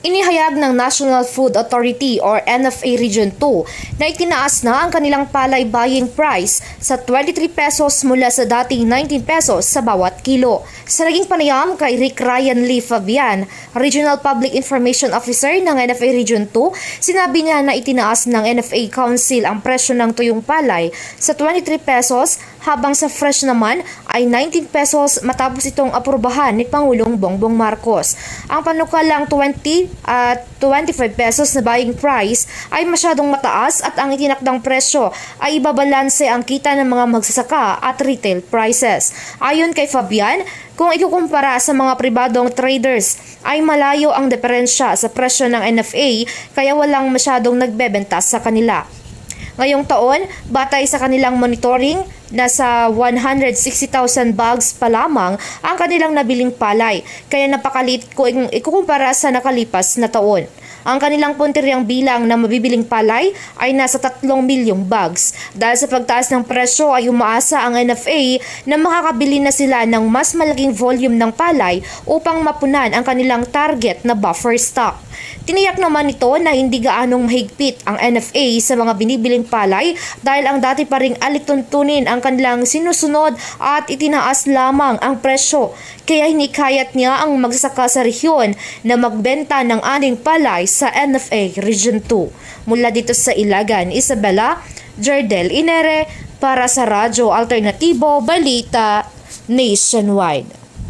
Inihayag ng National Food Authority or NFA Region 2 na itinaas na ang kanilang palay buying price sa 23 pesos mula sa dating 19 pesos sa bawat kilo. Sa naging panayam kay Rick Ryan Lee Fabian, Regional Public Information Officer ng NFA Region 2, sinabi niya na itinaas ng NFA Council ang presyo ng tuyong palay sa 23 pesos habang sa fresh naman ay 19 pesos matapos itong aprubahan ni Pangulong Bongbong Marcos. Ang panukalang 20 at 25 pesos na buying price ay masyadong mataas at ang itinakdang presyo ay ibabalanse ang kita ng mga magsasaka at retail prices. Ayon kay Fabian, kung ikukumpara sa mga pribadong traders ay malayo ang diferensya sa presyo ng NFA kaya walang masyadong nagbebenta sa kanila. Ngayong taon, batay sa kanilang monitoring, nasa 160,000 bags pa lamang ang kanilang nabiling palay, kaya napakaliit kung ikukumpara sa nakalipas na taon. Ang kanilang punteriang bilang na mabibiling palay ay nasa 3 milyong bags. Dahil sa pagtaas ng presyo ay umaasa ang NFA na makakabili na sila ng mas malaking volume ng palay upang mapunan ang kanilang target na buffer stock. Tiniyak naman ito na hindi gaanong mahigpit ang NFA sa mga binibiling palay dahil ang dati pa ring alituntunin ang kanilang sinusunod at itinaas lamang ang presyo. Kaya hinikayat niya ang magsasaka sa rehiyon na magbenta ng aning palay sa NFA Region 2. Mula dito sa Ilagan, Isabela Jardel Inere para sa Radyo Alternatibo Balita Nationwide.